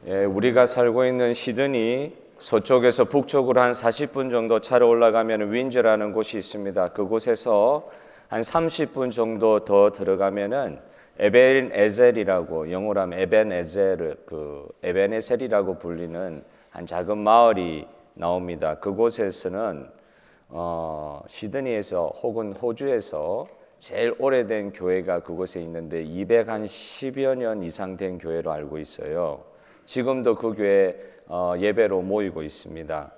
우리가 살고 있는 시드니 서쪽에서 북쪽으로 한 40분 정도 차로 올라가면 윈즈라는 곳이 있습니다. 그곳에서 한 30분 정도 더 들어가면은 에벤에셀이라고, 영어로 하면 에벤에셀이라고 불리는 한 작은 마을이 나옵니다. 그곳에서는 시드니에서 혹은 호주에서 제일 오래된 교회가 그곳에 있는데 210여 년 이상 된 교회로 알고 있어요. 지금도 그 교회 예배로 모이고 있습니다.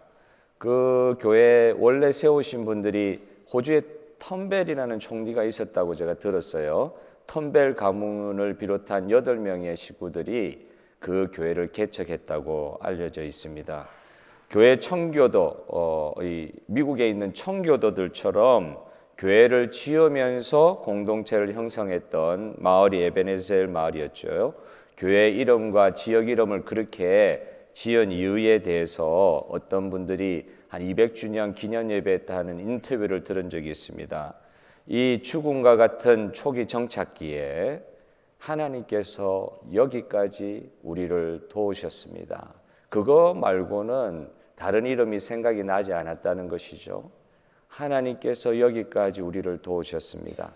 그 교회 원래 세우신 분들이 호주에 텀벨이라는 총리가 있었다고 제가 들었어요. 텀벨 가문을 비롯한 8명의 식구들이 그 교회를 개척했다고 알려져 있습니다. 교회 청교도, 미국에 있는 청교도들처럼 교회를 지으면서 공동체를 형성했던 마을이 에벤에셀 마을이었죠. 교회 이름과 지역 이름을 그렇게 지은 이유에 대해서 어떤 분들이 한 200주년 기념 예배했다 하는 인터뷰를 들은 적이 있습니다. 이 죽음과 같은 초기 정착기에 하나님께서 여기까지 우리를 도우셨습니다. 그거 말고는 다른 이름이 생각이 나지 않았다는 것이죠. 하나님께서 여기까지 우리를 도우셨습니다.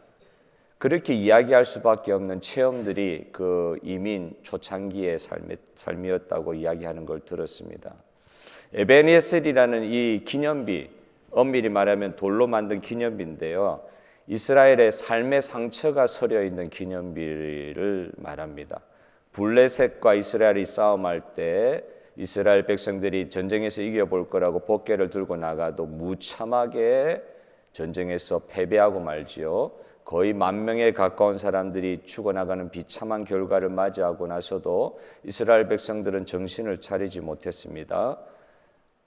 그렇게 이야기할 수밖에 없는 체험들이 그 이민 초창기의 삶이었다고 이야기하는 걸 들었습니다. 에벤에셀이라는 이 기념비, 엄밀히 말하면 돌로 만든 기념비인데요. 이스라엘의 삶의 상처가 서려 있는 기념비를 말합니다. 블레셋과 이스라엘이 싸움할 때 이스라엘 백성들이 전쟁에서 이겨볼 거라고 복궤를 들고 나가도 무참하게 전쟁에서 패배하고 말지요. 거의 10,000명에 가까운 사람들이 죽어나가는 비참한 결과를 맞이하고 나서도 이스라엘 백성들은 정신을 차리지 못했습니다.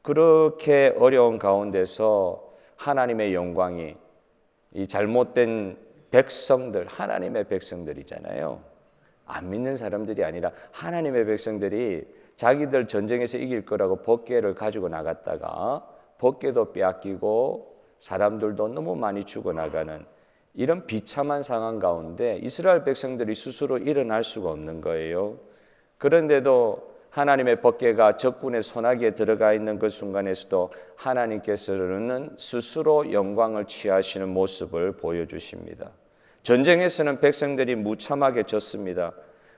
그렇게 어려운 가운데서 하나님의 영광이 이 잘못된 백성들, 하나님의 백성들이잖아요. 안 믿는 사람들이 아니라 하나님의 백성들이 자기들 전쟁에서 이길 거라고 복궤를 가지고 나갔다가 복궤도 빼앗기고 사람들도 너무 많이 죽어나가는 이런 비참한 상황 가운데 이스라엘 백성들이 스스로 일어날 수가 없는 거예요. 그런데도 하나님의 복궤가 적군의 손아귀에 들어가 있는 그 순간에서도 하나님께서는 스스로 영광을 취하시는 모습을 보여주십니다. 전쟁에서는 백성들이 무참하게 졌습니다.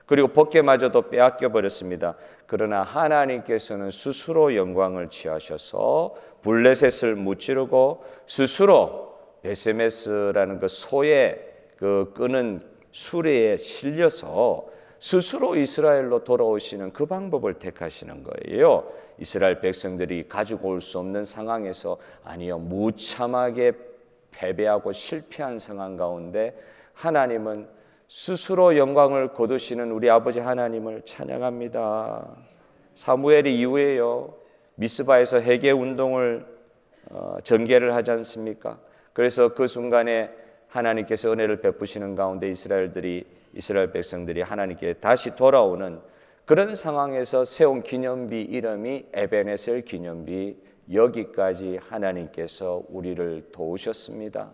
그리고 복궤마저도 빼앗겨 버렸습니다. 그러나 하나님께서는 스스로 영광을 취하셔서 블레셋을 무찌르고 스스로 베세메스라는 그 소의 그 끄는 수레에 실려서 스스로 이스라엘로 돌아오시는 그 방법을 택하시는 거예요. 이스라엘 백성들이 가지고 올 수 없는 상황에서 아니요, 무참하게 패배하고 실패한 상황 가운데 하나님은 스스로 영광을 거두시는 우리 아버지 하나님을 찬양합니다. 사무엘이 이후에요, 미스바에서 회개 운동을 전개를 하지 않습니까? 그래서 그 순간에 하나님께서 은혜를 베푸시는 가운데 이스라엘 백성들이 하나님께 다시 돌아오는 그런 상황에서 세운 기념비 이름이 에벤에셀 기념비. 여기까지 하나님께서 우리를 도우셨습니다.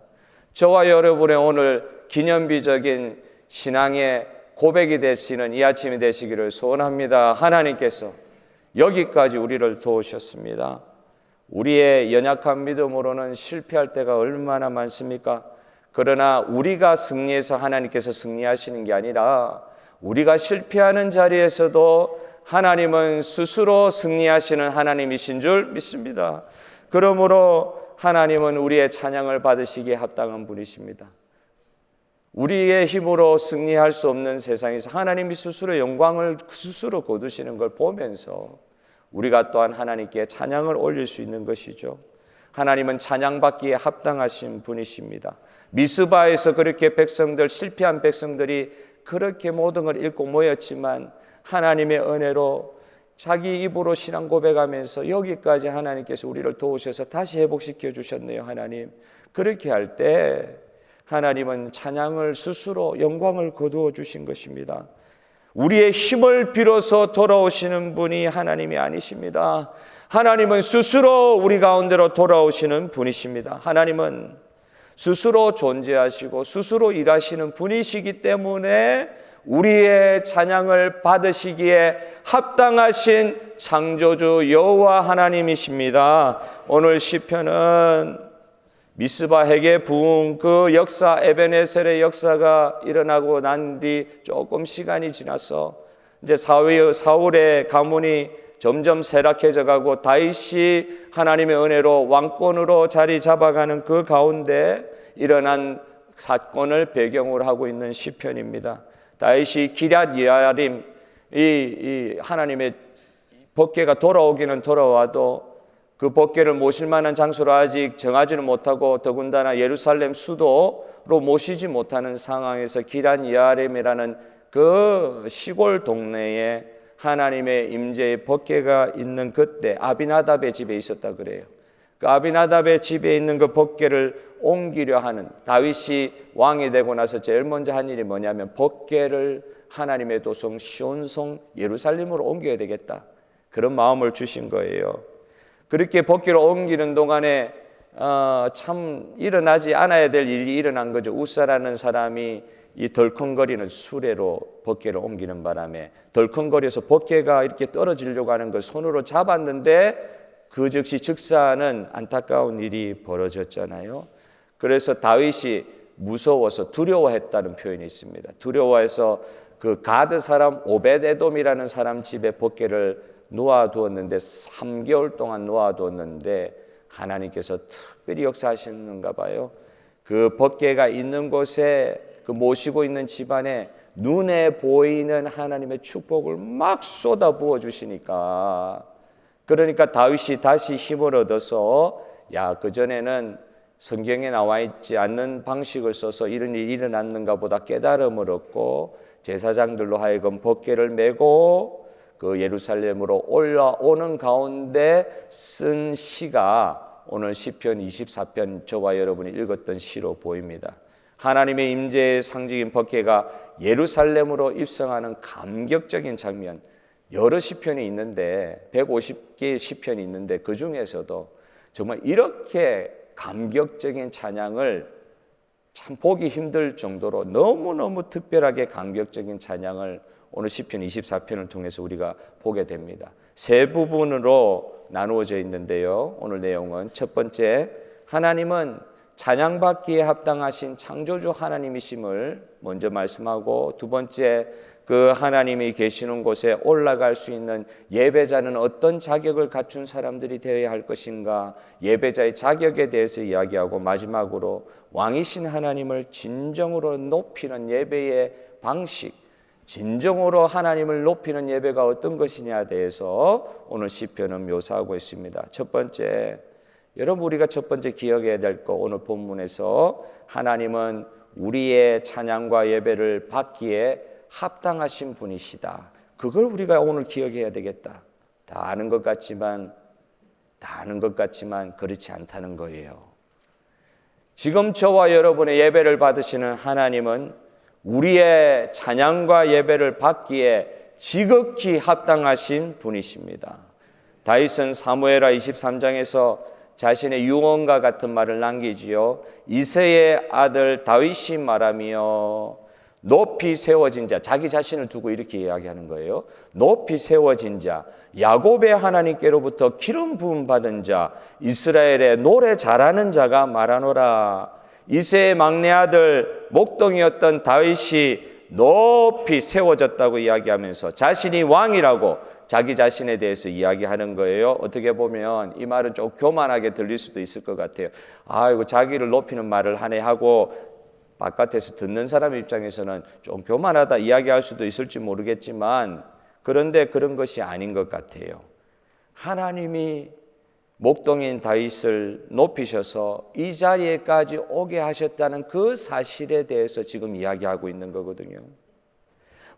저와 여러분의 오늘 기념비적인 신앙의 고백이 되시는 이 아침이 되시기를 소원합니다. 하나님께서 여기까지 우리를 도우셨습니다. 우리의 연약한 믿음으로는 실패할 때가 얼마나 많습니까? 그러나 우리가 승리해서 하나님께서 승리하시는 게 아니라 우리가 실패하는 자리에서도 하나님은 스스로 승리하시는 하나님이신 줄 믿습니다. 그러므로 하나님은 우리의 찬양을 받으시기에 합당한 분이십니다. 우리의 힘으로 승리할 수 없는 세상에서 하나님이 스스로 영광을 스스로 거두시는 걸 보면서 우리가 또한 하나님께 찬양을 올릴 수 있는 것이죠. 하나님은 찬양받기에 합당하신 분이십니다. 미스바에서 그렇게 실패한 백성들이 그렇게 모든 걸 잃고 모였지만 하나님의 은혜로 자기 입으로 신앙 고백하면서 여기까지 하나님께서 우리를 도우셔서 다시 회복시켜 주셨네요. 하나님, 그렇게 할 때 하나님은 찬양을 스스로 영광을 거두어 주신 것입니다. 우리의 힘을 빌어서 돌아오시는 분이 하나님이 아니십니다. 하나님은 스스로 우리 가운데로 돌아오시는 분이십니다. 하나님은 스스로 존재하시고 스스로 일하시는 분이시기 때문에 우리의 찬양을 받으시기에 합당하신 창조주 여호와 하나님이십니다. 오늘 시편은 미스바 회개 부흥 그 역사, 에베네셀의 역사가 일어나고 난 뒤 조금 시간이 지나서 이제 사울의 가문이 점점 쇠락해져 가고 다윗이 하나님의 은혜로 왕권으로 자리 잡아가는 그 가운데 일어난 사건을 배경으로 하고 있는 시편입니다. 다윗이 기럇 여아림, 이 하나님의 법궤가 돌아오기는 돌아와도 그 법궤를 모실 만한 장소로 아직 정하지는 못하고 더군다나 예루살렘 수도로 모시지 못하는 상황에서 기럇 여아림이라는 그 시골 동네에 하나님의 임재의 법궤가 있는 그때 아비나답의 집에 있었다 그래요. 그 아비나답의 집에 있는 그 법궤를 옮기려 하는, 다윗이 왕이 되고 나서 제일 먼저 한 일이 뭐냐면 법궤를 하나님의 도성 시온성 예루살렘으로 옮겨야 되겠다, 그런 마음을 주신 거예요. 그렇게 법궤를 옮기는 동안에 참 일어나지 않아야 될 일이 일어난 거죠. 우사라는 사람이 이 덜컹거리는 수레로 법궤를 옮기는 바람에 덜컹거려서 법궤가 이렇게 떨어지려고 하는 걸 손으로 잡았는데 그 즉시 즉사하는 안타까운 일이 벌어졌잖아요. 그래서 다윗이 무서워서 두려워했다는 표현이 있습니다. 두려워해서 그 가드 사람 오벳에돔이라는 사람 집에 법궤를 놓아두었는데 3개월 동안 놓아두었는데 하나님께서 특별히 역사하시는가 봐요. 그 법궤가 있는 곳에 그 모시고 있는 집안에 눈에 보이는 하나님의 축복을 막 쏟아 부어 주시니까, 그러니까 다윗이 다시 힘을 얻어서 그전에는 성경에 나와 있지 않는 방식을 써서 이런 일이 일어났는가 보다 깨달음을 얻고 제사장들로 하여금 법궤를 메고 그 예루살렘으로 올라오는 가운데 쓴 시가 오늘 시편 24편 저와 여러분이 읽었던 시로 보입니다. 하나님의 임재의 상징인 법궤가 예루살렘으로 입성하는 감격적인 장면, 여러 시편이 있는데 150개의 시편이 있는데 그 중에서도 정말 이렇게 감격적인 찬양을 참 보기 힘들 정도로 너무너무 특별하게 감격적인 찬양을 오늘 시편 24편을 통해서 우리가 보게 됩니다. 세 부분으로 나누어져 있는데요. 오늘 내용은 첫 번째, 하나님은 찬양받기에 합당하신 창조주 하나님이심을 먼저 말씀하고, 두 번째, 그 하나님이 계시는 곳에 올라갈 수 있는 예배자는 어떤 자격을 갖춘 사람들이 되어야 할 것인가, 예배자의 자격에 대해서 이야기하고, 마지막으로 왕이신 하나님을 진정으로 높이는 예배의 방식, 진정으로 하나님을 높이는 예배가 어떤 것이냐에 대해서 오늘 시편은 묘사하고 있습니다. 첫 번째, 여러분 우리가 첫 번째 기억해야 될 거, 오늘 본문에서 하나님은 우리의 찬양과 예배를 받기에 합당하신 분이시다. 그걸 우리가 오늘 기억해야 되겠다. 다 아는 것 같지만 그렇지 않다는 거예요. 지금 저와 여러분의 예배를 받으시는 하나님은 우리의 찬양과 예배를 받기에 지극히 합당하신 분이십니다. 다윗은 사무엘하 23장에서 자신의 유언과 같은 말을 남기지요. 이새의 아들 다윗이 말하며 높이 세워진 자, 자기 자신을 두고 이렇게 이야기하는 거예요. 높이 세워진 자, 야곱의 하나님께로부터 기름 부음 받은 자, 이스라엘의 노래 잘하는 자가 말하노라. 이새의 막내 아들 목동이었던 다윗이 높이 세워졌다고 이야기하면서 자신이 왕이라고 자기 자신에 대해서 이야기하는 거예요. 어떻게 보면 이 말은 좀 교만하게 들릴 수도 있을 것 같아요. 아이고, 자기를 높이는 말을 하네 하고 바깥에서 듣는 사람 입장에서는 좀 교만하다 이야기할 수도 있을지 모르겠지만, 그런데 그런 것이 아닌 것 같아요. 하나님이 목동인 다윗을 높이셔서 이 자리에까지 오게 하셨다는 그 사실에 대해서 지금 이야기하고 있는 거거든요.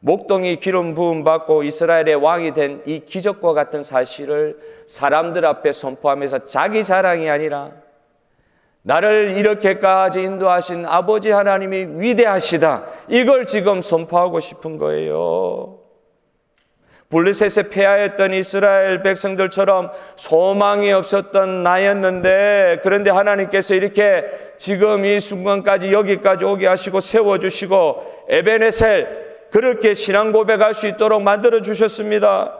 목동이 기름 부음 받고 이스라엘의 왕이 된 이 기적과 같은 사실을 사람들 앞에 선포하면서 자기 자랑이 아니라 나를 이렇게까지 인도하신 아버지 하나님이 위대하시다, 이걸 지금 선포하고 싶은 거예요. 블레셋에 패하였던 이스라엘 백성들처럼 소망이 없었던 나였는데, 그런데 하나님께서 이렇게 지금 이 순간까지 여기까지 오게 하시고 세워주시고 에베네셀, 그렇게 신앙 고백할 수 있도록 만들어 주셨습니다.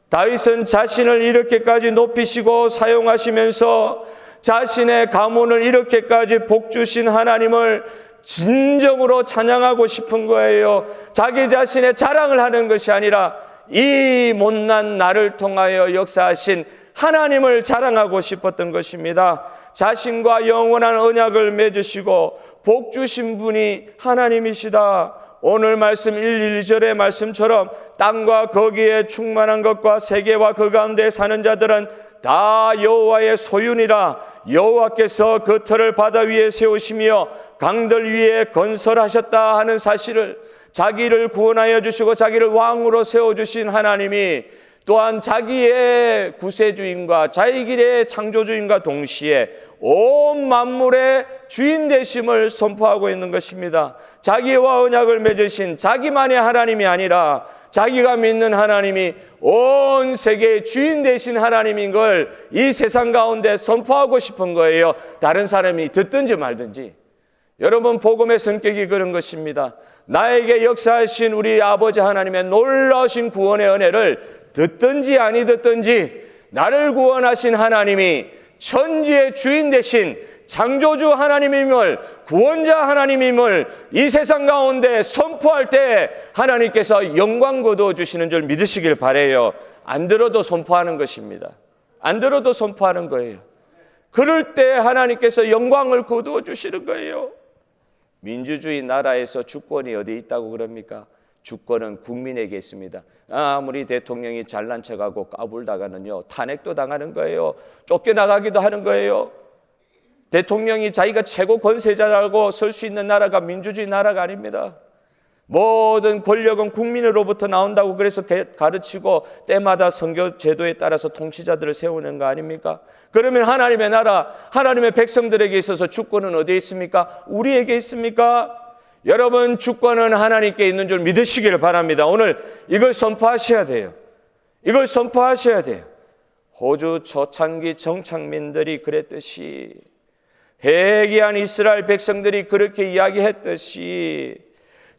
다윗은 자신을 이렇게까지 높이시고 사용하시면서 자신의 가문을 이렇게까지 복 주신 하나님을 진정으로 찬양하고 싶은 거예요. 자기 자신의 자랑을 하는 것이 아니라 이 못난 나를 통하여 역사하신 하나님을 자랑하고 싶었던 것입니다. 자신과 영원한 언약을 맺으시고 복 주신 분이 하나님이시다. 오늘 말씀 1, 2절의 말씀처럼 땅과 거기에 충만한 것과 세계와 그 가운데 사는 자들은 다 여호와의 소유니라. 여호와께서 그 터를 바다 위에 세우시며 강들 위에 건설하셨다 하는 사실을, 자기를 구원하여 주시고 자기를 왕으로 세워주신 하나님이 또한 자기의 구세주인과 자기의 창조주인과 동시에 온 만물의 주인 되심을 선포하고 있는 것입니다. 자기와 언약을 맺으신 자기만의 하나님이 아니라 자기가 믿는 하나님이 온 세계의 주인 되신 하나님인 걸 이 세상 가운데 선포하고 싶은 거예요. 다른 사람이 듣든지 말든지. 여러분, 복음의 성격이 그런 것입니다. 나에게 역사하신 우리 아버지 하나님의 놀라우신 구원의 은혜를 듣든지 아니 듣든지 나를 구원하신 하나님이 천지의 주인 되신 창조주 하나님임을, 구원자 하나님임을 이 세상 가운데 선포할 때 하나님께서 영광 거두어 주시는 줄 믿으시길 바라요. 안 들어도 선포하는 것입니다. 안 들어도 선포하는 거예요. 그럴 때 하나님께서 영광을 거두어 주시는 거예요. 민주주의 나라에서 주권이 어디 있다고 그럽니까? 주권은 국민에게 있습니다. 아무리 대통령이 잘난 척하고 까불다가는요, 탄핵도 당하는 거예요. 쫓겨나가기도 하는 거예요. 대통령이 자기가 최고 권세자라고 설 수 있는 나라가 민주주의 나라가 아닙니다. 모든 권력은 국민으로부터 나온다고 그래서 가르치고 때마다 선거 제도에 따라서 통치자들을 세우는 거 아닙니까? 그러면 하나님의 나라, 하나님의 백성들에게 있어서 주권은 어디에 있습니까? 우리에게 있습니까? 여러분, 주권은 하나님께 있는 줄 믿으시기를 바랍니다. 오늘 이걸 선포하셔야 돼요. 이걸 선포하셔야 돼요. 호주 초창기 정착민들이 그랬듯이, 회개한 이스라엘 백성들이 그렇게 이야기했듯이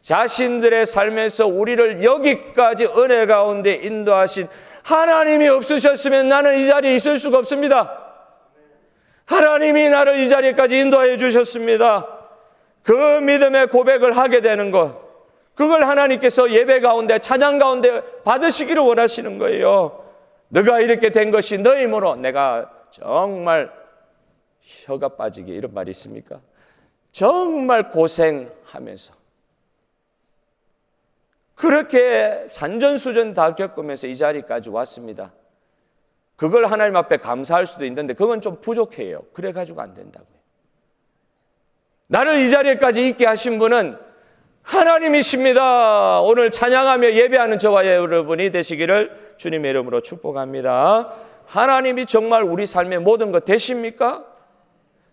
자신들의 삶에서 우리를 여기까지 은혜 가운데 인도하신 하나님이 없으셨으면 나는 이 자리에 있을 수가 없습니다. 하나님이 나를 이 자리까지 인도해 주셨습니다. 그 믿음의 고백을 하게 되는 것, 그걸 하나님께서 예배 가운데, 찬양 가운데 받으시기를 원하시는 거예요. 너가 이렇게 된 것이 너 힘으로. 내가 정말 혀가 빠지게 이런 말이 있습니까? 정말 고생하면서 그렇게 산전수전 다 겪으면서 이 자리까지 왔습니다. 그걸 하나님 앞에 감사할 수도 있는데 그건 좀 부족해요. 그래가지고 안 된다고요. 나를 이 자리까지 있게 하신 분은 하나님이십니다. 오늘 찬양하며 예배하는 저와 여러분이 되시기를 주님의 이름으로 축복합니다. 하나님이 정말 우리 삶의 모든 것 되십니까?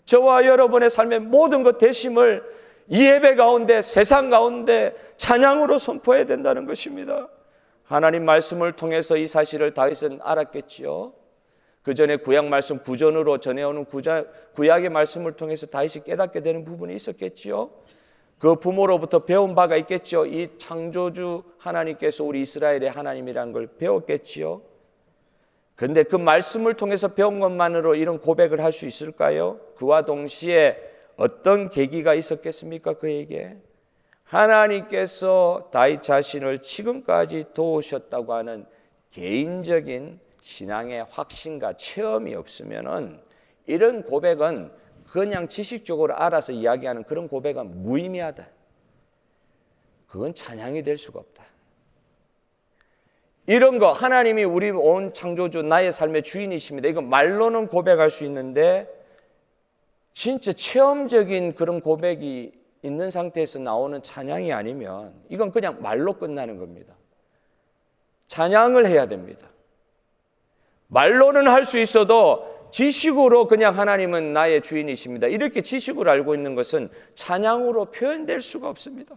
저와 여러분의 삶의 모든 것 되심을 이 예배 가운데, 세상 가운데 찬양으로 선포해야 된다는 것입니다. 하나님 말씀을 통해서 이 사실을 다윗은 알았겠지요. 그 전에 구약 말씀 구전으로 전해오는 구약의 말씀을 통해서 다윗이 깨닫게 되는 부분이 있었겠지요. 그 부모로부터 배운 바가 있겠지요. 이 창조주 하나님께서 우리 이스라엘의 하나님이라는 걸 배웠겠지요. 그런데 그 말씀을 통해서 배운 것만으로 이런 고백을 할 수 있을까요? 그와 동시에 어떤 계기가 있었겠습니까? 그에게 하나님께서 다윗 자신을 지금까지 도우셨다고 하는 개인적인 신앙의 확신과 체험이 없으면은 이런 고백은 그냥 지식적으로 알아서 이야기하는 그런 고백은 무의미하다. 그건 찬양이 될 수가 없다. 이런 거, 하나님이 우리 온 창조주, 나의 삶의 주인이십니다. 이건 말로는 고백할 수 있는데 진짜 체험적인 그런 고백이 있는 상태에서 나오는 찬양이 아니면 이건 그냥 말로 끝나는 겁니다. 찬양을 해야 됩니다. 말로는 할 수 있어도 지식으로 그냥 하나님은 나의 주인이십니다. 이렇게 지식으로 알고 있는 것은 찬양으로 표현될 수가 없습니다.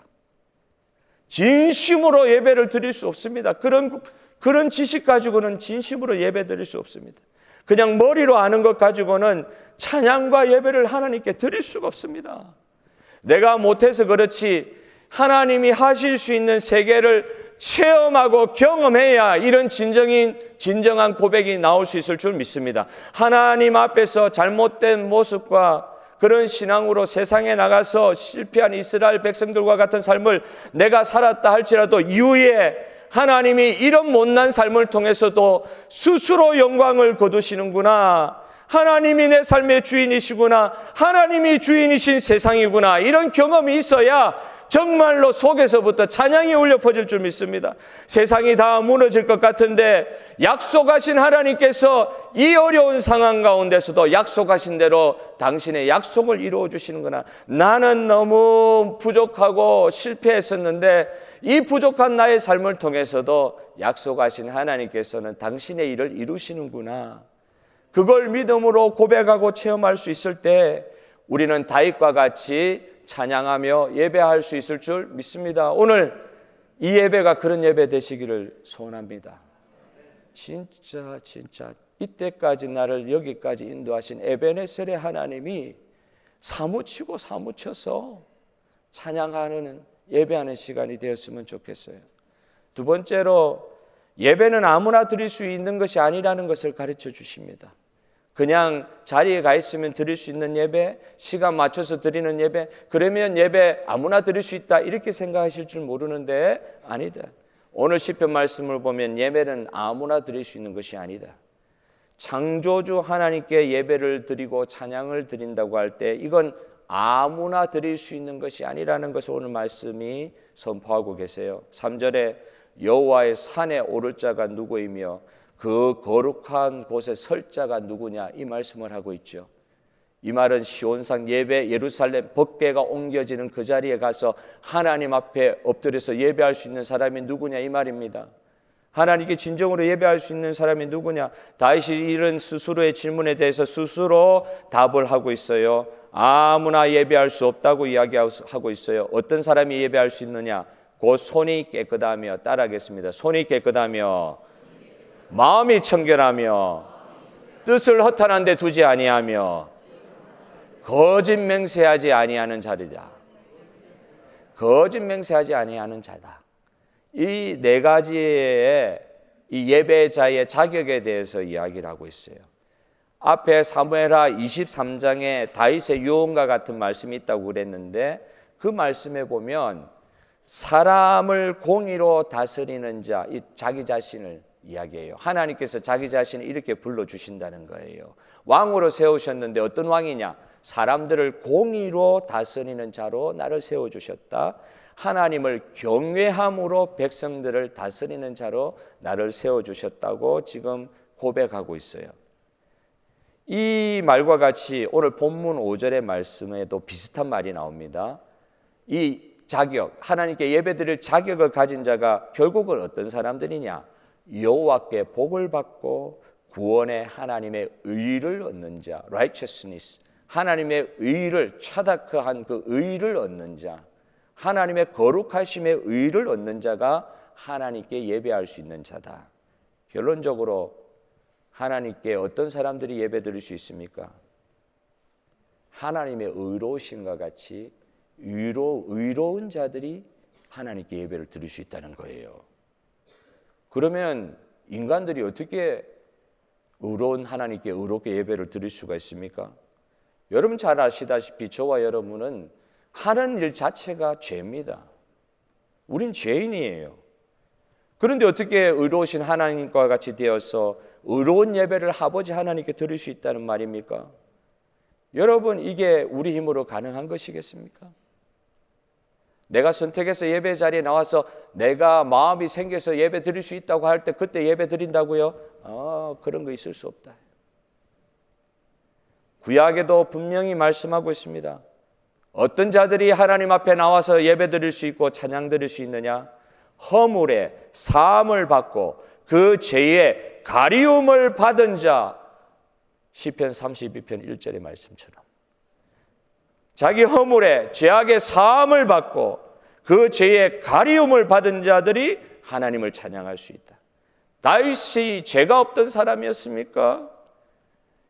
진심으로 예배를 드릴 수 없습니다. 그런 지식 가지고는 진심으로 예배 드릴 수 없습니다. 그냥 머리로 아는 것 가지고는 찬양과 예배를 하나님께 드릴 수가 없습니다. 내가 못해서 그렇지 하나님이 하실 수 있는 세계를 체험하고 경험해야 이런 진정한 고백이 나올 수 있을 줄 믿습니다. 하나님 앞에서 잘못된 모습과 그런 신앙으로 세상에 나가서 실패한 이스라엘 백성들과 같은 삶을 내가 살았다 할지라도 이후에 하나님이 이런 못난 삶을 통해서도 스스로 영광을 거두시는구나, 하나님이 내 삶의 주인이시구나, 하나님이 주인이신 세상이구나, 이런 경험이 있어야 정말로 속에서부터 찬양이 울려 퍼질 줄 믿습니다. 세상이 다 무너질 것 같은데 약속하신 하나님께서 이 어려운 상황 가운데서도 약속하신 대로 당신의 약속을 이루어 주시는구나. 나는 너무 부족하고 실패했었는데 이 부족한 나의 삶을 통해서도 약속하신 하나님께서는 당신의 일을 이루시는구나. 그걸 믿음으로 고백하고 체험할 수 있을 때 우리는 다윗과 같이 찬양하며 예배할 수 있을 줄 믿습니다. 오늘 이 예배가 그런 예배 되시기를 소원합니다. 진짜 이때까지 나를 여기까지 인도하신 에베네셀의 하나님이 사무치고 사무쳐서 찬양하는 예배하는 시간이 되었으면 좋겠어요. 두 번째로, 예배는 아무나 드릴 수 있는 것이 아니라는 것을 가르쳐 주십니다. 그냥 자리에 가 있으면 드릴 수 있는 예배, 시간 맞춰서 드리는 예배, 그러면 예배 아무나 드릴 수 있다 이렇게 생각하실 줄 모르는데 아니다. 오늘 시편 말씀을 보면 예배는 아무나 드릴 수 있는 것이 아니다. 창조주 하나님께 예배를 드리고 찬양을 드린다고 할 때 이건 아무나 드릴 수 있는 것이 아니라는 것을 오늘 말씀이 선포하고 계세요. 3절에 여호와의 산에 오를 자가 누구이며 그 거룩한 곳에 설 자가 누구냐, 이 말씀을 하고 있죠. 이 말은 시온산 예배, 예루살렘 법궤가 옮겨지는 그 자리에 가서 하나님 앞에 엎드려서 예배할 수 있는 사람이 누구냐, 이 말입니다. 하나님께 진정으로 예배할 수 있는 사람이 누구냐? 다윗이 이런 스스로의 질문에 대해서 스스로 답을 하고 있어요. 아무나 예배할 수 없다고 이야기하고 있어요. 어떤 사람이 예배할 수 있느냐? 곧 손이 깨끗하며, 따라하겠습니다. 손이 깨끗하며 마음이 청결하며 뜻을 허탄한 데 두지 아니하며 거짓 맹세하지 아니하는 자리다. 거짓 맹세하지 아니하는 자다. 이 네 가지의 이 예배자의 자격에 대해서 이야기를 하고 있어요. 앞에 사무엘하 23장에 다윗의 유언과 같은 말씀이 있다고 그랬는데 그 말씀에 보면 사람을 공의로 다스리는 자, 이 자기 자신을 이야기해요. 하나님께서 자기 자신을 이렇게 불러주신다는 거예요. 왕으로 세우셨는데 어떤 왕이냐? 사람들을 공의로 다스리는 자로 나를 세워주셨다. 하나님을 경외함으로 백성들을 다스리는 자로 나를 세워주셨다고 지금 고백하고 있어요. 이 말과 같이 오늘 본문 5절의 말씀에도 비슷한 말이 나옵니다. 이 자격, 하나님께 예배드릴 자격을 가진 자가 결국은 어떤 사람들이냐? 여호와께 복을 받고 구원의 하나님의 의를 얻는 자, righteousness, 하나님의 의를, 차다크한 그 의를 얻는 자, 하나님의 거룩하심의 의를 얻는 자가 하나님께 예배할 수 있는 자다. 결론적으로 하나님께 어떤 사람들이 예배드릴 수 있습니까? 하나님의 의로우심과 같이 의로운 자들이 하나님께 예배를 드릴 수 있다는 거예요. 그러면 인간들이 어떻게 의로운 하나님께 의롭게 예배를 드릴 수가 있습니까? 여러분 잘 아시다시피 저와 여러분은 하는 일 자체가 죄입니다. 우린 죄인이에요. 그런데 어떻게 의로우신 하나님과 같이 되어서 의로운 예배를 아버지 하나님께 드릴 수 있다는 말입니까? 여러분, 이게 우리 힘으로 가능한 것이겠습니까? 내가 선택해서 예배 자리에 나와서 내가 마음이 생겨서 예배 드릴 수 있다고 할 때 그때 예배 드린다고요? 그런 거 있을 수 없다. 구약에도 분명히 말씀하고 있습니다. 어떤 자들이 하나님 앞에 나와서 예배 드릴 수 있고 찬양 드릴 수 있느냐? 허물에 사함을 받고 그 죄의 가리움을 받은 자, 시편 32편 1절의 말씀처럼 자기 허물에 죄악의 사함을 받고 그 죄의 가리움을 받은 자들이 하나님을 찬양할 수 있다. 다윗이 죄가 없던 사람이었습니까?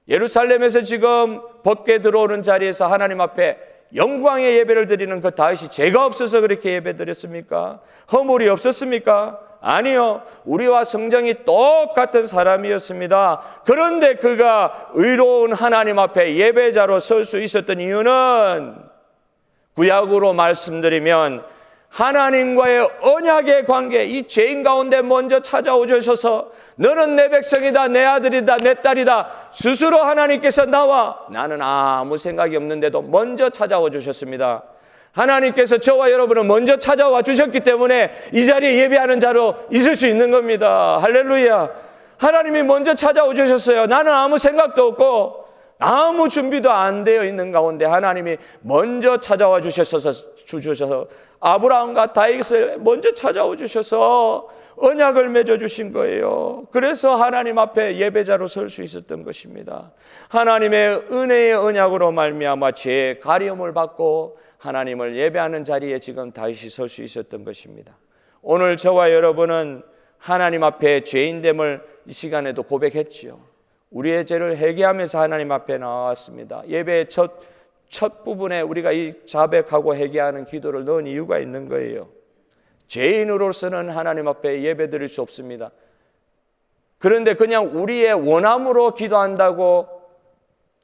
예루살렘에서 지금 벗게 들어오는 자리에서 하나님 앞에 영광의 예배를 드리는 그 다윗이 죄가 없어서 그렇게 예배 드렸습니까? 허물이 없었습니까? 아니요. 우리와 성정이 똑같은 사람이었습니다. 그런데 그가 의로운 하나님 앞에 예배자로 설 수 있었던 이유는 구약으로 말씀드리면 하나님과의 언약의 관계, 이 죄인 가운데 먼저 찾아오셔서 너는 내 백성이다, 내 아들이다, 내 딸이다. 스스로 하나님께서 나와, 나는 아무 생각이 없는데도 먼저 찾아와 주셨습니다. 하나님께서 저와 여러분을 먼저 찾아와 주셨기 때문에 이 자리에 예배하는 자로 있을 수 있는 겁니다. 할렐루야. 하나님이 먼저 찾아와 주셨어요. 나는 아무 생각도 없고 아무 준비도 안 되어 있는 가운데 하나님이 먼저 찾아와 주셔서 아브라함과 다윗을 먼저 찾아와 주셔서 언약을 맺어 주신 거예요. 그래서 하나님 앞에 예배자로 설 수 있었던 것입니다. 하나님의 은혜의 언약으로 말미암아 죄의 가리움을 받고 하나님을 예배하는 자리에 지금 다윗이 설 수 있었던 것입니다. 오늘 저와 여러분은 하나님 앞에 죄인됨을 이 시간에도 고백했지요. 우리의 죄를 회개하면서 하나님 앞에 나왔습니다. 예배의 첫 부분에 우리가 이 자백하고 회개하는 기도를 넣은 이유가 있는 거예요. 죄인으로서는 하나님 앞에 예배 드릴 수 없습니다. 그런데 그냥 우리의 원함으로 기도한다고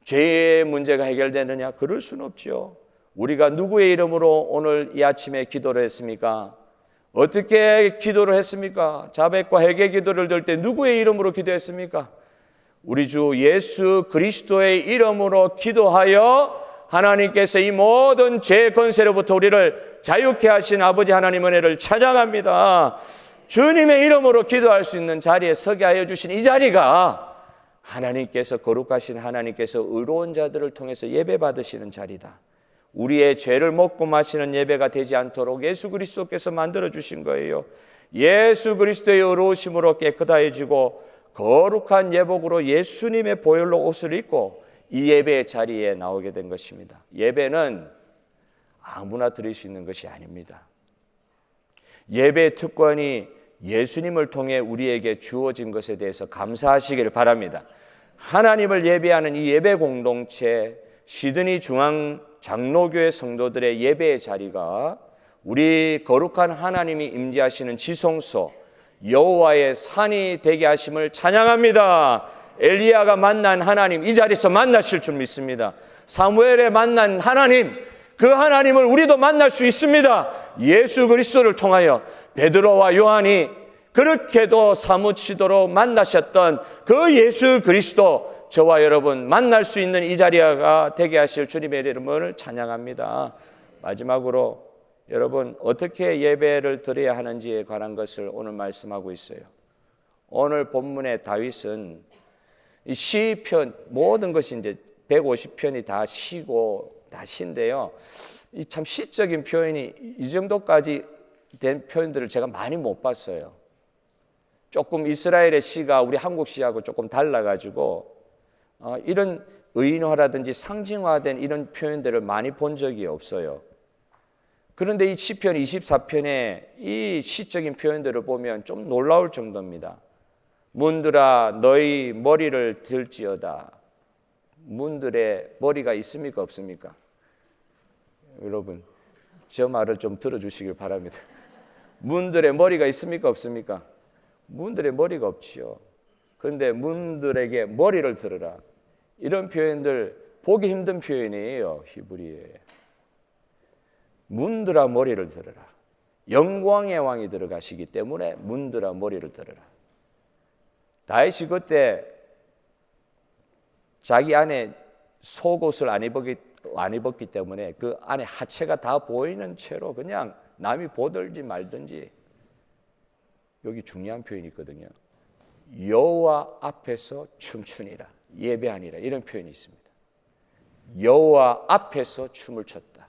죄의 문제가 해결되느냐? 그럴 수는 없죠. 우리가 누구의 이름으로 오늘 이 아침에 기도를 했습니까? 어떻게 기도를 했습니까? 자백과 회개 기도를 들 때 누구의 이름으로 기도했습니까? 우리 주 예수 그리스도의 이름으로 기도하여 하나님께서 이 모든 죄의 권세로부터 우리를 자유케 하신 아버지 하나님 은혜를 찬양합니다. 주님의 이름으로 기도할 수 있는 자리에 서게 하여 주신 이 자리가 하나님께서 거룩하신 하나님께서 의로운 자들을 통해서 예배 받으시는 자리다. 우리의 죄를 먹고 마시는 예배가 되지 않도록 예수 그리스도께서 만들어 주신 거예요. 예수 그리스도의 의로우심으로 깨끗해지고 거룩한 예복으로 예수님의 보혈로 옷을 입고 이 예배의 자리에 나오게 된 것입니다. 예배는 아무나 드릴 수 있는 것이 아닙니다. 예배의 특권이 예수님을 통해 우리에게 주어진 것에 대해서 감사하시기를 바랍니다. 하나님을 예배하는 이 예배 공동체 시드니 중앙 장로교회 성도들의 예배의 자리가 우리 거룩한 하나님이 임재하시는 지성소 여호와의 산이 되게 하심을 찬양합니다. 엘리야가 만난 하나님 이 자리에서 만나실 줄 믿습니다. 사무엘에 만난 하나님 그 하나님을 우리도 만날 수 있습니다. 예수 그리스도를 통하여 베드로와 요한이 그렇게도 사무치도록 만나셨던 그 예수 그리스도 저와 여러분 만날 수 있는 이 자리가 되게 하실 주님의 이름을 찬양합니다. 마지막으로 여러분 어떻게 예배를 드려야 하는지에 관한 것을 오늘 말씀하고 있어요. 오늘 본문의 다윗은 이 시편 모든 것이 이제 150편이 다 시고 다 시인데요. 이 참 시적인 표현이 이 정도까지 된 표현들을 제가 많이 못 봤어요. 조금 이스라엘의 시가 우리 한국 시하고 조금 달라가지고 이런 의인화라든지 상징화된 이런 표현들을 많이 본 적이 없어요. 그런데 이 시편 24편의 이 시적인 표현들을 보면 좀 놀라울 정도입니다. 문들아 너희 머리를 들지어다. 문들의 머리가 있습니까 없습니까? 여러분 저 말을 좀 들어주시길 바랍니다. 문들의 머리가 있습니까 없습니까? 문들의 머리가 없지요. 그런데 문들에게 머리를 들으라. 이런 표현들 보기 힘든 표현이에요. 히브리어에. 문들아 머리를 들으라. 영광의 왕이 들어가시기 때문에 문들아 머리를 들으라. 다윗이 그때 자기 안에 속옷을 안 입었기 때문에 그 안에 하체가 다 보이는 채로 그냥 남이 보들지 말든지 여기 중요한 표현이 있거든요. 여호와 앞에서 춤추니라 예배하니라 이런 표현이 있습니다. 여호와 앞에서 춤을 췄다.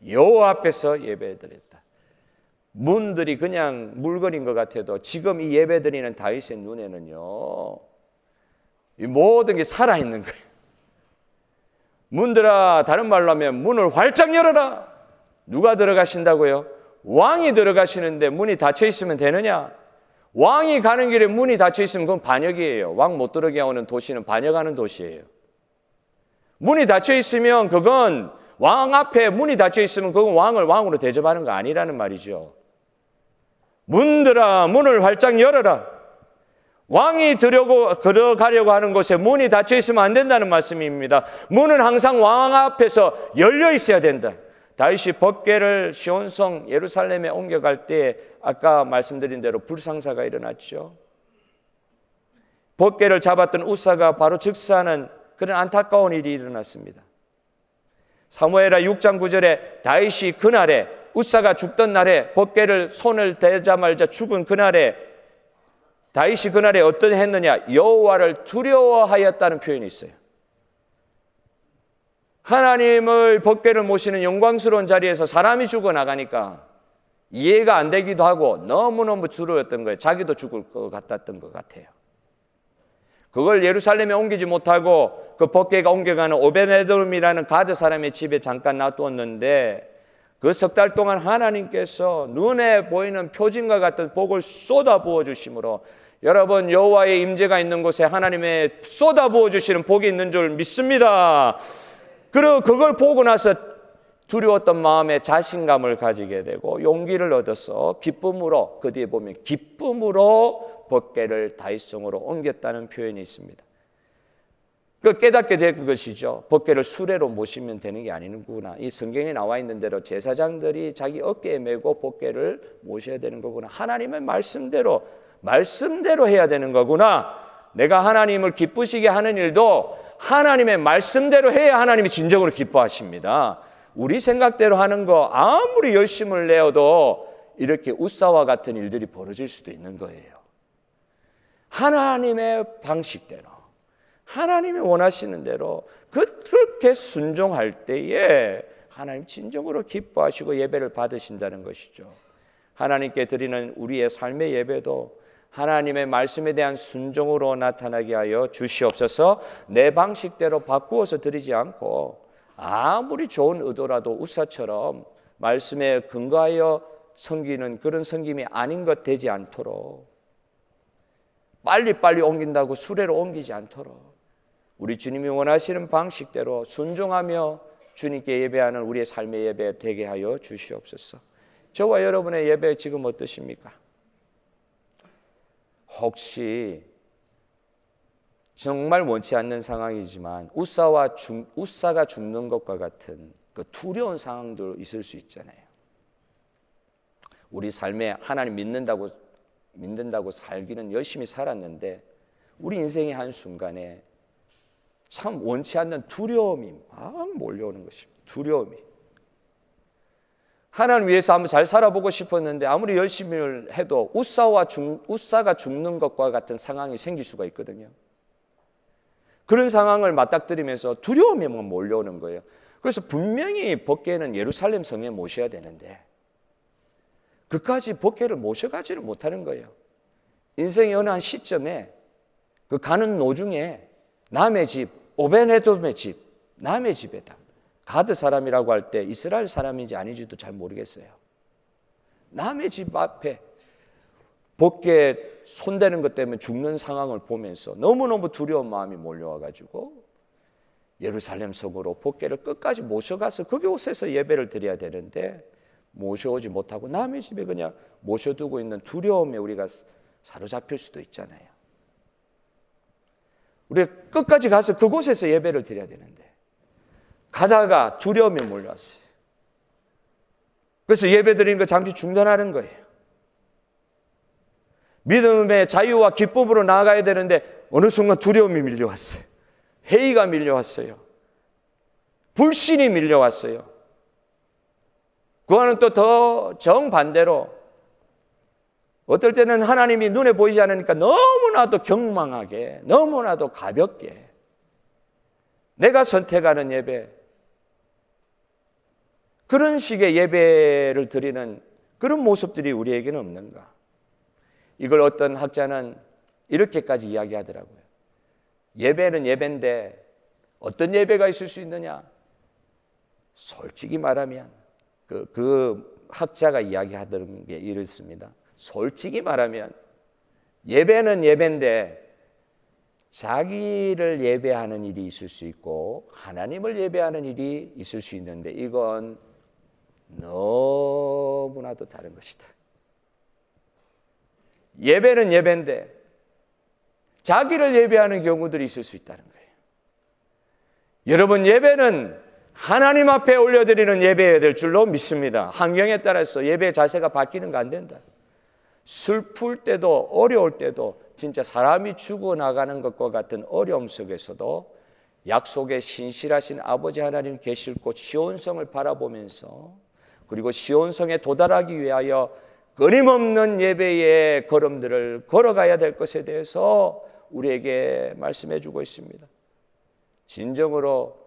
여호와 앞에서 예배드렸다. 문들이 그냥 물건인 것 같아도 지금 이 예배드리는 다윗의 눈에는요 이 모든 게 살아있는 거예요. 문들아 다른 말로 하면 문을 활짝 열어라. 누가 들어가신다고요? 왕이 들어가시는데 문이 닫혀 있으면 되느냐? 왕이 가는 길에 문이 닫혀 있으면 그건 반역이에요. 왕 못 들어게 하는 도시는 반역하는 도시예요. 문이 닫혀 있으면 그건 왕 앞에 문이 닫혀 있으면 그건 왕을 왕으로 대접하는 거 아니라는 말이죠. 문들아 문을 활짝 열어라. 왕이 들어가려고 하는 곳에 문이 닫혀 있으면 안 된다는 말씀입니다. 문은 항상 왕 앞에서 열려 있어야 된다. 다윗이 법궤를 시온성 예루살렘에 옮겨갈 때 아까 말씀드린 대로 불상사가 일어났죠. 법궤를 잡았던 우사가 바로 즉사하는 그런 안타까운 일이 일어났습니다. 사무엘하 6장 9절에 다윗이 그날에 우사가 죽던 날에 법궤를 손을 대자마자 죽은 그날에 다윗이 그날에 어떤 했느냐? 여호와를 두려워하였다는 표현이 있어요. 하나님을 법궤를 모시는 영광스러운 자리에서 사람이 죽어나가니까 이해가 안 되기도 하고 너무너무 두려웠던 거예요. 자기도 죽을 것 같았던 것 같아요. 그걸 예루살렘에 옮기지 못하고 그 법궤가 옮겨가는 오베네돔이라는 가드 사람의 집에 잠깐 놔두었는데 그 석 달 동안 하나님께서 눈에 보이는 표징과 같은 복을 쏟아부어 주심으로 여러분 여호와의 임재가 있는 곳에 하나님의 쏟아부어 주시는 복이 있는 줄 믿습니다. 그리고 그걸 보고 나서 두려웠던 마음에 자신감을 가지게 되고 용기를 얻어서 기쁨으로 그 뒤에 보면 기쁨으로 법궤를 다윗성으로 옮겼다는 표현이 있습니다. 그 깨닫게 된 것이죠. 법궤를 수레로 모시면 되는 게 아니구나. 이 성경에 나와 있는 대로 제사장들이 자기 어깨에 메고 법궤를 모셔야 되는 거구나. 하나님의 말씀대로 해야 되는 거구나. 내가 하나님을 기쁘시게 하는 일도 하나님의 말씀대로 해야 하나님이 진정으로 기뻐하십니다. 우리 생각대로 하는 거 아무리 열심을 내어도 이렇게 우사와 같은 일들이 벌어질 수도 있는 거예요. 하나님의 방식대로 하나님이 원하시는 대로 그렇게 순종할 때에 하나님 진정으로 기뻐하시고 예배를 받으신다는 것이죠. 하나님께 드리는 우리의 삶의 예배도 하나님의 말씀에 대한 순종으로 나타나게 하여 주시옵소서. 내 방식대로 바꾸어서 드리지 않고 아무리 좋은 의도라도 우사처럼 말씀에 근거하여 섬기는 그런 섬김이 아닌 것 되지 않도록 빨리빨리 옮긴다고 수레로 옮기지 않도록 우리 주님이 원하시는 방식대로 순종하며 주님께 예배하는 우리의 삶의 예배 되게 하여 주시옵소서. 저와 여러분의 예배 지금 어떠십니까? 혹시 정말 원치 않는 상황이지만 우사가 죽는 것과 같은 그 두려운 상황도 있을 수 있잖아요. 우리 삶에 하나님 믿는다고 살기는 열심히 살았는데 우리 인생의 한순간에 참 원치 않는 두려움이 막 몰려오는 것입니다. 두려움이. 하나님 위해서 한번 잘 살아보고 싶었는데 아무리 열심히 해도 우사가 죽는 것과 같은 상황이 생길 수가 있거든요. 그런 상황을 맞닥뜨리면서 두려움이 막 몰려오는 거예요. 그래서 분명히 법궤는 예루살렘 성에 모셔야 되는데 그까지 법궤를 모셔가지를 못하는 거예요. 인생의 어느 한 시점에 그 가는 노중에 남의 집, 오베네돔의 집, 남의 집에다 가드 사람이라고 할 때 이스라엘 사람인지 아닌지도 잘 모르겠어요. 남의 집 앞에 법궤 손대는 것 때문에 죽는 상황을 보면서 너무너무 두려운 마음이 몰려와가지고 예루살렘 성으로 법궤를 끝까지 모셔가서 그곳에서 예배를 드려야 되는데 모셔오지 못하고 남의 집에 그냥 모셔두고 있는 두려움에 우리가 사로잡힐 수도 있잖아요. 우리가 끝까지 가서 그곳에서 예배를 드려야 되는데 가다가 두려움이 몰려왔어요. 그래서 예배 드리는 거 잠시 중단하는 거예요. 믿음의 자유와 기쁨으로 나아가야 되는데 어느 순간 두려움이 밀려왔어요. 회의가 밀려왔어요. 불신이 밀려왔어요. 그거는 또 더 정반대로 어떨 때는 하나님이 눈에 보이지 않으니까 너무나도 경망하게 너무나도 가볍게 내가 선택하는 예배 그런 식의 예배를 드리는 그런 모습들이 우리에게는 없는가? 이걸 어떤 학자는 이렇게까지 이야기하더라고요. 예배는 예배인데 어떤 예배가 있을 수 있느냐? 솔직히 말하면 그 학자가 이야기하던 게 이렇습니다. 솔직히 말하면 예배는 예배인데 자기를 예배하는 일이 있을 수 있고 하나님을 예배하는 일이 있을 수 있는데 이건 너무나도 다른 것이다. 예배는 예배인데 자기를 예배하는 경우들이 있을 수 있다는 거예요. 여러분, 예배는 하나님 앞에 올려드리는 예배여야 될 줄로 믿습니다. 환경에 따라서 예배의 자세가 바뀌는 거 안 된다. 슬플 때도 어려울 때도 진짜 사람이 죽어나가는 것과 같은 어려움 속에서도 약속의 신실하신 아버지 하나님 계실 곳 시온성을 바라보면서 그리고 시온성에 도달하기 위하여 끊임없는 예배의 걸음들을 걸어가야 될 것에 대해서 우리에게 말씀해 주고 있습니다. 진정으로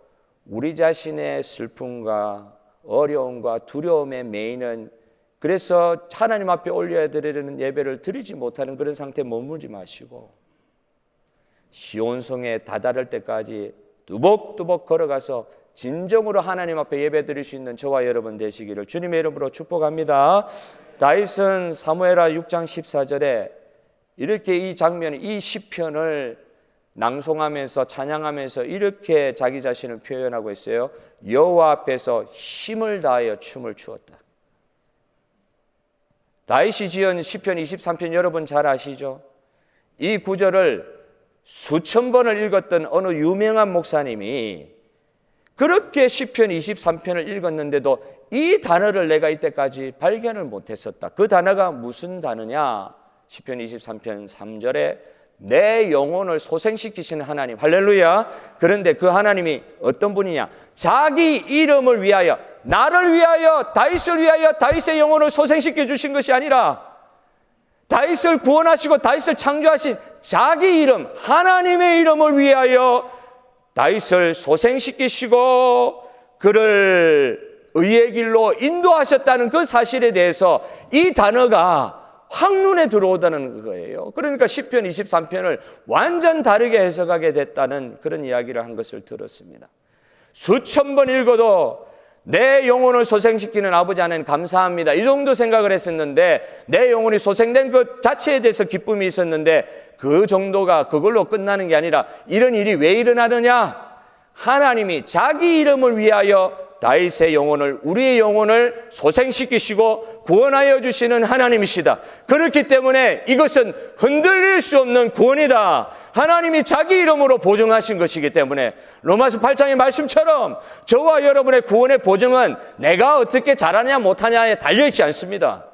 우리 자신의 슬픔과 어려움과 두려움의 메인은 그래서 하나님 앞에 올려야 드리는 예배를 드리지 못하는 그런 상태에 머물지 마시고 시온성에 다다를 때까지 뚜벅뚜벅 걸어가서 진정으로 하나님 앞에 예배 드릴 수 있는 저와 여러분 되시기를 주님의 이름으로 축복합니다. 다윗은 사무엘하 6장 14절에 이렇게 이 장면, 이 시편을 낭송하면서 찬양하면서 이렇게 자기 자신을 표현하고 있어요. 여호와 앞에서 힘을 다하여 춤을 추었다. 다윗이 지은 시편 23편 여러분 잘 아시죠? 이 구절을 수천 번을 읽었던 어느 유명한 목사님이 그렇게 시편 23편을 읽었는데도 이 단어를 내가 이때까지 발견을 못했었다. 그 단어가 무슨 단어냐? 시편 23편 3절에 내 영혼을 소생시키시는 하나님, 할렐루야. 그런데 그 하나님이 어떤 분이냐? 자기 이름을 위하여, 나를 위하여, 다윗을 위하여 다윗의 영혼을 소생시켜 주신 것이 아니라 다윗을 구원하시고 다윗을 창조하신 자기 이름, 하나님의 이름을 위하여 다윗을 소생시키시고 그를 의의 길로 인도하셨다는 그 사실에 대해서 이 단어가 확눈에 들어오다는 거예요. 그러니까 시편 23편을 완전 다르게 해석하게 됐다는 그런 이야기를 한 것을 들었습니다. 수천 번 읽어도 내 영혼을 소생시키는 아버지 하나님 감사합니다, 이 정도 생각을 했었는데 내 영혼이 소생된 것 자체에 대해서 기쁨이 있었는데 그 정도가 그걸로 끝나는 게 아니라 이런 일이 왜 일어나느냐? 하나님이 자기 이름을 위하여 다윗의 영혼을, 우리의 영혼을 소생시키시고 구원하여 주시는 하나님이시다. 그렇기 때문에 이것은 흔들릴 수 없는 구원이다. 하나님이 자기 이름으로 보증하신 것이기 때문에 로마서 8장의 말씀처럼 저와 여러분의 구원의 보증은 내가 어떻게 잘하냐 못하냐에 달려있지 않습니다.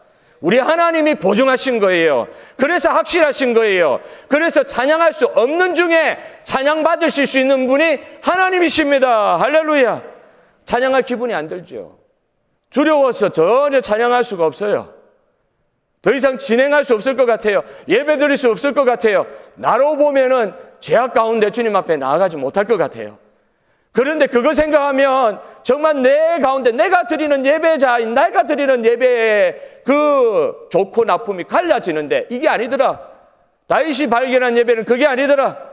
우리 하나님이 보증하신 거예요. 그래서 확실하신 거예요. 그래서 찬양할 수 없는 중에 찬양받으실 수 있는 분이 하나님이십니다. 할렐루야. 찬양할 기분이 안 들죠. 두려워서 전혀 찬양할 수가 없어요. 더 이상 진행할 수 없을 것 같아요. 예배 드릴 수 없을 것 같아요. 나로 보면은 죄악 가운데 주님 앞에 나아가지 못할 것 같아요. 그런데 그거 생각하면 정말 내 가운데 내가 드리는 예배자인 내가 드리는 예배의 그 좋고 나쁨이 갈라지는데 이게 아니더라. 다윗이 발견한 예배는 그게 아니더라.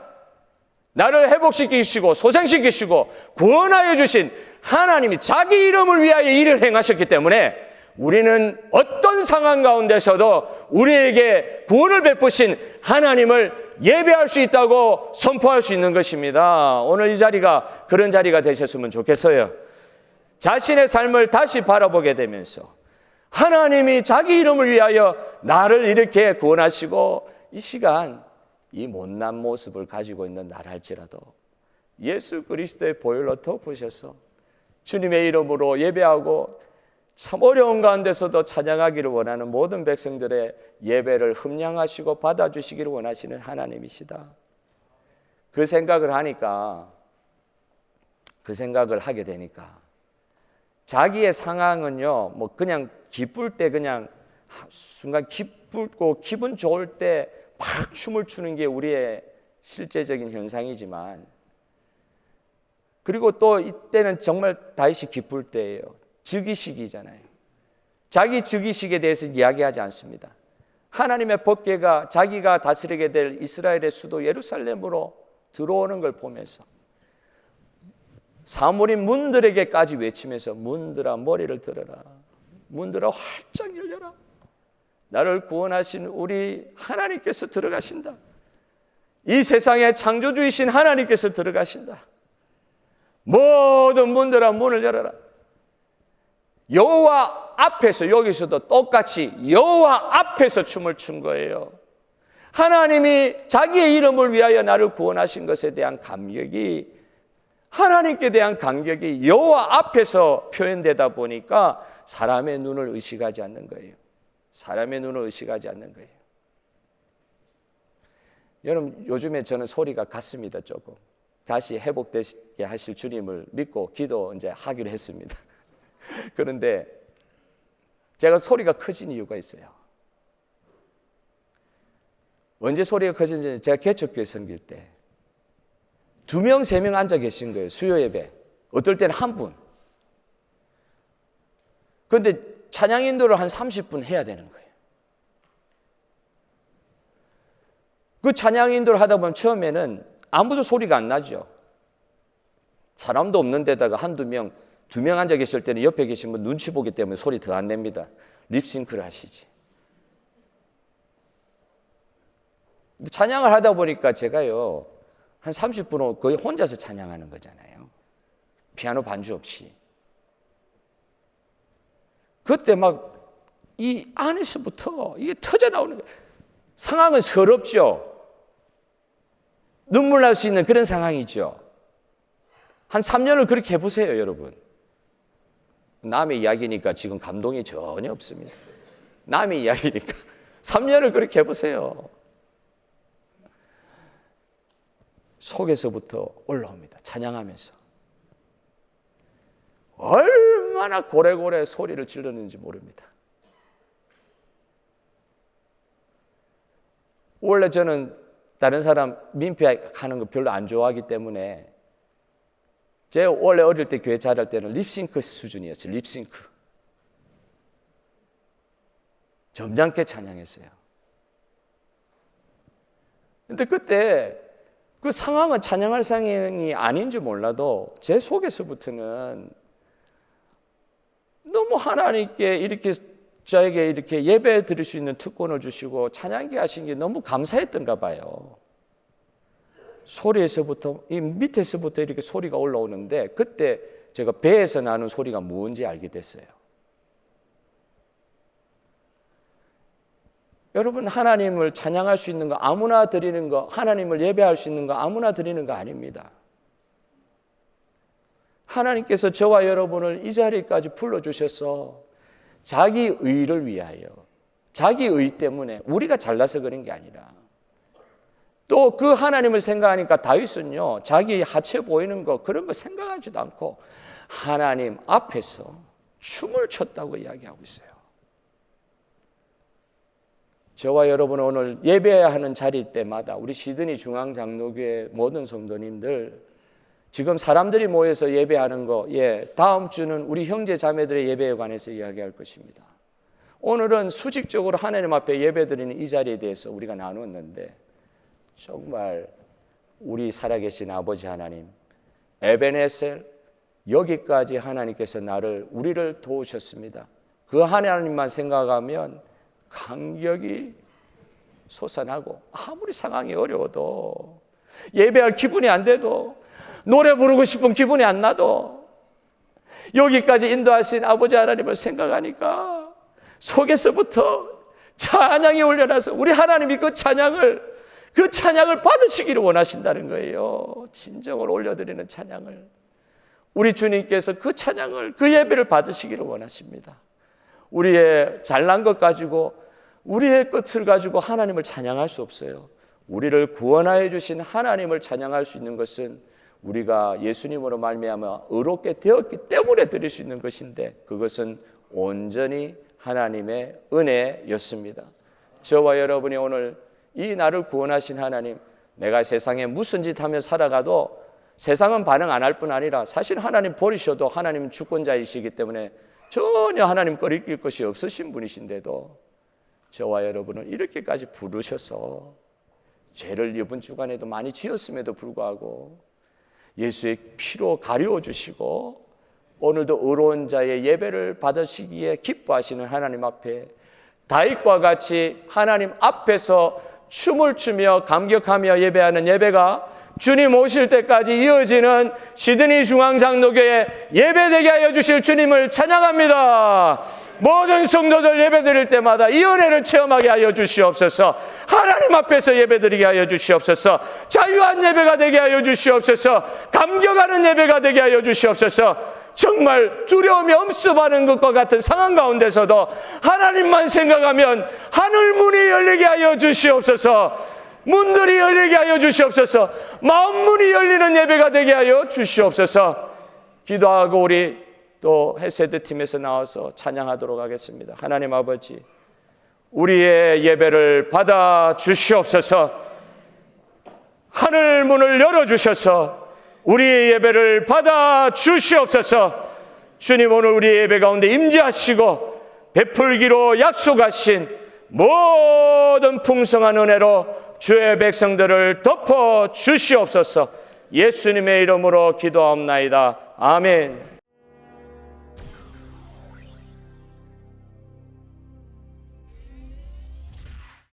나를 회복시키시고 소생시키시고 구원하여 주신 하나님이 자기 이름을 위하여 일을 행하셨기 때문에 우리는 어떤 상황 가운데서도 우리에게 구원을 베푸신 하나님을 예배할 수 있다고 선포할 수 있는 것입니다. 오늘 이 자리가 그런 자리가 되셨으면 좋겠어요. 자신의 삶을 다시 바라보게 되면서 하나님이 자기 이름을 위하여 나를 이렇게 구원하시고 이 시간 이 못난 모습을 가지고 있는 나를 할지라도 예수 그리스도의 보혈로 덮으셔서 주님의 이름으로 예배하고 참 어려운 가운데서도 찬양하기를 원하는 모든 백성들의 예배를 흠량하시고 받아주시기를 원하시는 하나님이시다. 그 생각을 하니까, 그 생각을 하게 되니까 자기의 상황은요, 뭐 그냥 기쁠 때 그냥 순간 기쁘고 기분 좋을 때 막 춤을 추는 게 우리의 실제적인 현상이지만, 그리고 또 이때는 정말 다윗이 기쁠 때예요. 즉위식이잖아요. 자기 즉위식에 대해서 이야기하지 않습니다. 하나님의 법궤가 자기가 다스리게 될 이스라엘의 수도 예루살렘으로 들어오는 걸 보면서 사물이 문들에게까지 외치면서 문들아 머리를 들어라, 문들아 활짝 열려라, 나를 구원하신 우리 하나님께서 들어가신다. 이 세상의 창조주이신 하나님께서 들어가신다. 모든 문들아 문을 열어라. 여호와 앞에서, 여기서도 똑같이 여호와 앞에서 춤을 춘 거예요. 하나님이 자기의 이름을 위하여 나를 구원하신 것에 대한 감격이, 하나님께 대한 감격이 여호와 앞에서 표현되다 보니까 사람의 눈을 의식하지 않는 거예요. 사람의 눈을 의식하지 않는 거예요. 여러분, 요즘에 저는 소리가 같습니다. 조금 다시 회복되게 하실 주님을 믿고 기도 이제 하기로 했습니다. 그런데 제가 소리가 커진 이유가 있어요. 언제 소리가 커진지, 제가 개척교회 섬길 때 2명, 3명 앉아 계신 거예요. 수요 예배. 어떨 때는 한 분. 그런데 찬양 인도를 한 30분 해야 되는 거예요. 그 찬양 인도를 하다 보면 처음에는 아무도 소리가 안 나죠. 사람도 없는 데다가 한두 명, 2명 앉아 계실 때는 옆에 계신 분 눈치 보기 때문에 소리 더 안 냅니다. 립싱크를 하시지. 찬양을 하다 보니까 제가요, 한 30분은 거의 혼자서 찬양하는 거잖아요. 피아노 반주 없이. 그때 막 이 안에서부터 이게 터져 나오는 거예요. 상황은 서럽죠. 눈물 날 수 있는 그런 상황이죠. 한 3년을 그렇게 해보세요, 여러분. 남의 이야기니까 지금 감동이 전혀 없습니다. 남의 이야기니까 3년을 그렇게 해보세요. 속에서부터 올라옵니다. 찬양하면서. 얼마나 고래고래 소리를 지르는지 모릅니다. 원래 저는 다른 사람 민폐하는 거 별로 안 좋아하기 때문에 제가 원래 어릴 때 교회 잘할 때는 립싱크 수준이었어요. 립싱크. 점잖게 찬양했어요. 근데 그때 그 상황은 찬양할 상황이 아닌지 몰라도 제 속에서부터는 너무 하나님께 이렇게 저에게 이렇게 예배 드릴 수 있는 특권을 주시고 찬양케 하신 게 너무 감사했던가 봐요. 소리에서부터, 이 밑에서부터 이렇게 소리가 올라오는데 그때 제가 배에서 나는 소리가 뭔지 알게 됐어요. 여러분, 하나님을 찬양할 수 있는 거 아무나 드리는 거, 하나님을 예배할 수 있는 거 아무나 드리는 거 아닙니다. 하나님께서 저와 여러분을 이 자리까지 불러주셔서 자기 의를 위하여, 자기 의 때문에, 우리가 잘나서 그런 게 아니라, 또 그 하나님을 생각하니까 다윗은요, 자기 하체 보이는 거 그런 거 생각하지도 않고 하나님 앞에서 춤을 췄다고 이야기하고 있어요. 저와 여러분은 오늘 예배하는 자리 때마다 우리 시드니 중앙장로교회 모든 성도님들, 지금 사람들이 모여서 예배하는 거, 다음 주는 우리 형제 자매들의 예배에 관해서 이야기할 것입니다. 오늘은 수직적으로 하나님 앞에 예배드리는 이 자리에 대해서 우리가 나누었는데, 정말 우리 살아계신 아버지 하나님, 에베네셀, 여기까지 하나님께서 우리를 도우셨습니다. 그 하나님만 생각하면 감격이 솟아나고, 아무리 상황이 어려워도, 예배할 기분이 안 돼도, 노래 부르고 싶은 기분이 안 나도, 여기까지 인도하신 아버지 하나님을 생각하니까 속에서부터 찬양이 올려나서 우리 하나님이 그 찬양을 받으시기를 원하신다는 거예요. 진정으로 올려드리는 찬양을, 우리 주님께서 그 찬양을, 그 예배를 받으시기를 원하십니다. 우리의 잘난 것 가지고, 우리의 것을 가지고 하나님을 찬양할 수 없어요. 우리를 구원하여 주신 하나님을 찬양할 수 있는 것은 우리가 예수님으로 말미암아 의롭게 되었기 때문에 드릴 수 있는 것인데, 그것은 온전히 하나님의 은혜였습니다. 저와 여러분이 오늘 이 나를 구원하신 하나님, 내가 세상에 무슨 짓 하며 살아가도 세상은 반응 안 할 뿐 아니라, 사실 하나님 버리셔도 하나님은 주권자이시기 때문에 전혀 하나님 걸 이길 것이 없으신 분이신데도 저와 여러분을 이렇게까지 부르셔서, 죄를 이번 주간에도 많이 지었음에도 불구하고 예수의 피로 가리워 주시고 오늘도 의로운 자의 예배를 받으시기에 기뻐하시는 하나님 앞에 다윗과 같이 하나님 앞에서 춤을 추며 감격하며 예배하는 예배가 주님 오실 때까지 이어지는 시드니 중앙장로교회 예배되게 하여 주실 주님을 찬양합니다. 모든 성도들 예배드릴 때마다 이 은혜를 체험하게 하여 주시옵소서. 하나님 앞에서 예배드리게 하여 주시옵소서. 자유한 예배가 되게 하여 주시옵소서. 감격하는 예배가 되게 하여 주시옵소서. 정말 두려움이 엄습하는 것과 같은 상황 가운데서도 하나님만 생각하면 하늘 문이 열리게 하여 주시옵소서. 문들이 열리게 하여 주시옵소서. 마음 문이 열리는 예배가 되게 하여 주시옵소서. 기도하고 우리 또 헤세드 팀에서 나와서 찬양하도록 하겠습니다. 하나님 아버지, 우리의 예배를 받아 주시옵소서. 하늘 문을 열어 주셔서 우리의 예배를 받아 주시옵소서. 주님, 오늘 우리의 예배 가운데 임재하시고 베풀기로 약속하신 모든 풍성한 은혜로 주의 백성들을 덮어 주시옵소서. 예수님의 이름으로 기도하옵나이다. 아멘.